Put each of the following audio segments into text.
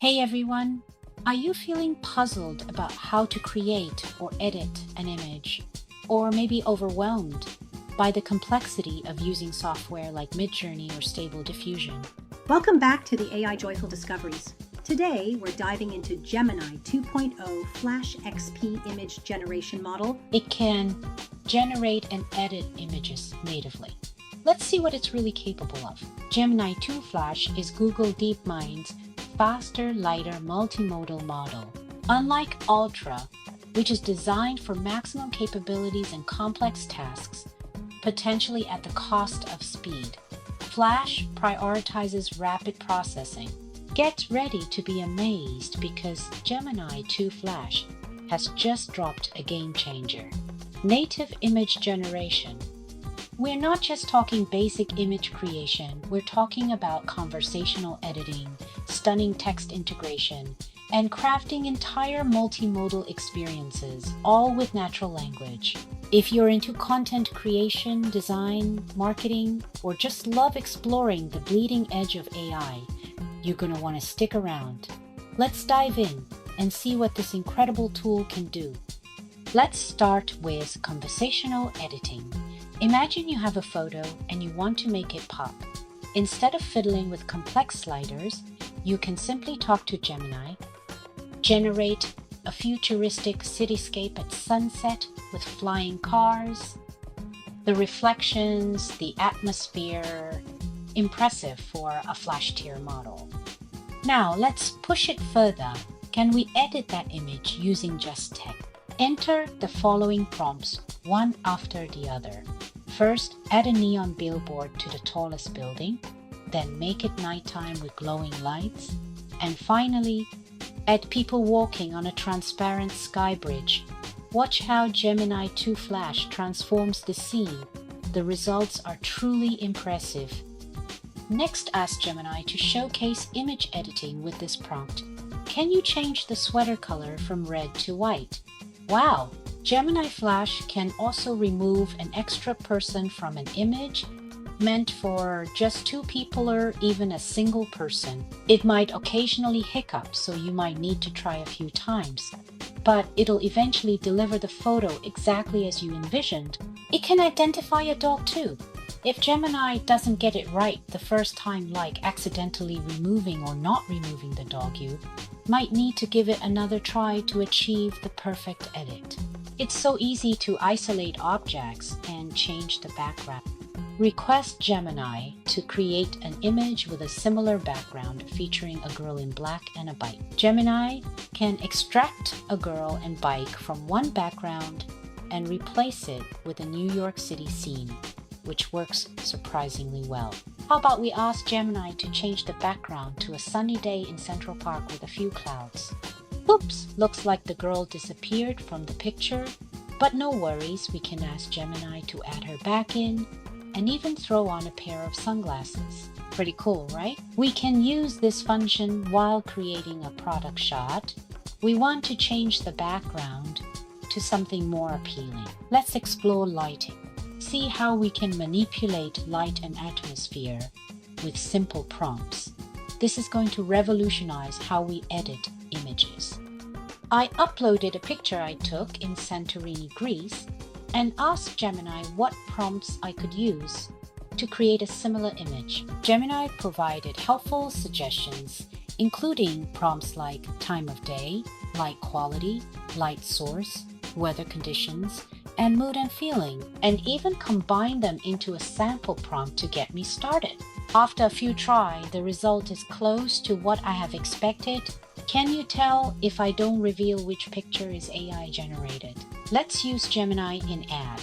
Hey everyone! Are you feeling puzzled about how to create or edit an image? Or maybe overwhelmed by the complexity of using software like Midjourney or Stable Diffusion? Welcome back to the AI Joyful Discoveries. Today, we're diving into Gemini 2.0 Flash XP image generation model. It can generate and edit images natively. Let's see what it's really capable of. Gemini 2 Flash is Google DeepMind's faster, lighter, multimodal model. Unlike Ultra, which is designed for maximum capabilities and complex tasks, potentially at the cost of speed, Flash prioritizes rapid processing. Get ready to be amazed because Gemini 2 Flash has just dropped a game changer. Native image generation. We're not just talking basic image creation, we're talking about conversational editing, stunning text integration, and crafting entire multimodal experiences, all with natural language. If you're into content creation, design, marketing, or just love exploring the bleeding edge of AI, you're going to want to stick around. Let's dive in and see what this incredible tool can do. Let's start with conversational editing. Imagine you have a photo and you want to make it pop. Instead of fiddling with complex sliders, you can simply talk to Gemini, generate a futuristic cityscape at sunset with flying cars, the reflections, the atmosphere, impressive for a Flash tier model. Now let's push it further. Can we edit that image using just text? Enter the following prompts, one after the other. First, add a neon billboard to the tallest building, then make it nighttime with glowing lights, and finally, add people walking on a transparent sky bridge. Watch how Gemini 2 Flash transforms the scene. The results are truly impressive. Next, ask Gemini to showcase image editing with this prompt. Can you change the sweater color from red to white? Wow! Gemini Flash can also remove an extra person from an image meant for just two people or even a single person. It might occasionally hiccup, so you might need to try a few times, but it'll eventually deliver the photo exactly as you envisioned. It can identify a dog too. If Gemini doesn't get it right the first time, like accidentally removing or not removing the dog, you might need to give it another try to achieve the perfect edit. It's so easy to isolate objects and change the background. Request Gemini to create an image with a similar background featuring a girl in black and a bike. Gemini can extract a girl and bike from one background and replace it with a New York City scene, which works surprisingly well. How about we ask Gemini to change the background to a sunny day in Central Park with a few clouds? Oops, looks like the girl disappeared from the picture, but no worries, we can ask Gemini to add her back in and even throw on a pair of sunglasses. Pretty cool, right? We can use this function while creating a product shot. We want to change the background to something more appealing. Let's explore lighting. See how we can manipulate light and atmosphere with simple prompts. This is going to revolutionize how we edit images. I uploaded a picture I took in Santorini, Greece, and asked Gemini what prompts I could use to create a similar image. Gemini provided helpful suggestions, including prompts like time of day, light quality, light source, weather conditions, and mood and feeling, and even combined them into a sample prompt to get me started. After a few tries, the result is close to what I have expected. Can you tell if I don't reveal which picture is AI generated? Let's use Gemini in Add.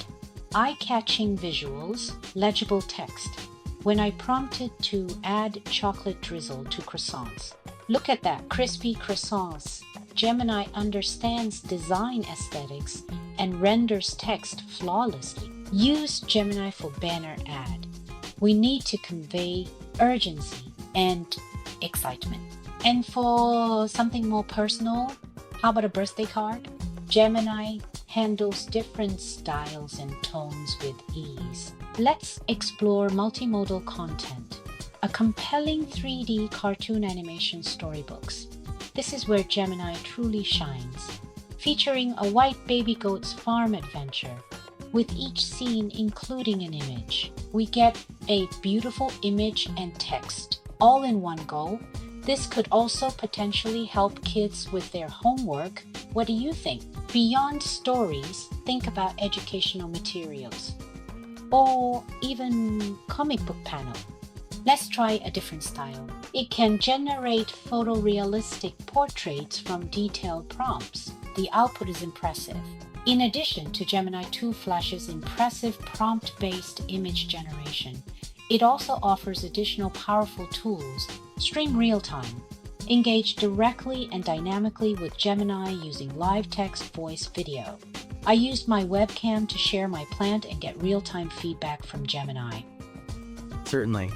Eye-catching visuals, legible text. When I prompted to add chocolate drizzle to croissants. Look at that, crispy croissants. Gemini understands design aesthetics and renders text flawlessly. Use Gemini for banner ad. We need to convey urgency and excitement. And for something more personal, how about a birthday card? Gemini handles different styles and tones with ease. Let's explore multimodal content. A compelling 3D cartoon animation storybooks. This is where Gemini truly shines, featuring a white baby goat's farm adventure, with each scene including an image. We get a beautiful image and text all in one go. This could also potentially help kids with their homework. What do you think? Beyond stories, think about educational materials or even comic book panel. Let's try a different style. It can generate photorealistic portraits from detailed prompts. The output is impressive. In addition to Gemini 2 Flash's impressive prompt-based image generation, it also offers additional powerful tools. Stream real-time. Engage directly and dynamically with Gemini using live text, voice, video. I used my webcam to share my plant and get real-time feedback from Gemini. Certainly.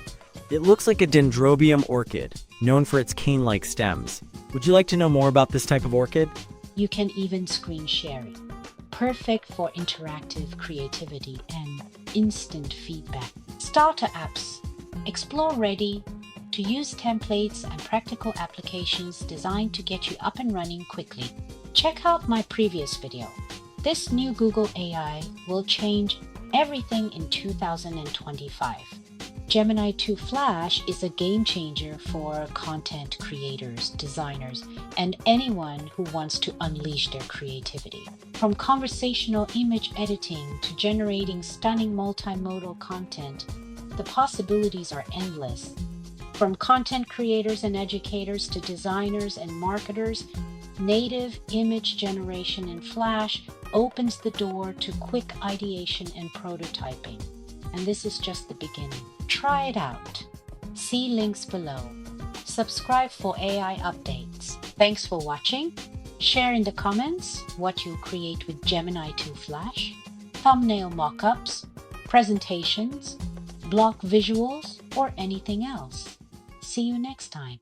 It looks like a dendrobium orchid, known for its cane-like stems. Would you like to know more about this type of orchid? You can even screen share it. Perfect for interactive creativity and instant feedback. Starter apps. Explore ready to use templates and practical applications designed to get you up and running quickly. Check out my previous video. This new Google AI will change everything in 2025. Gemini 2 Flash is a game changer for content creators, designers, and anyone who wants to unleash their creativity. From conversational image editing to generating stunning multimodal content, the possibilities are endless. From content creators and educators to designers and marketers, native image generation in Flash opens the door to quick ideation and prototyping. And this is just the beginning. Try it out. See links below. Subscribe for AI updates. Thanks for watching. Share in the comments what you'll create with Gemini 2 Flash, thumbnail mockups, presentations, block visuals, or anything else. See you next time.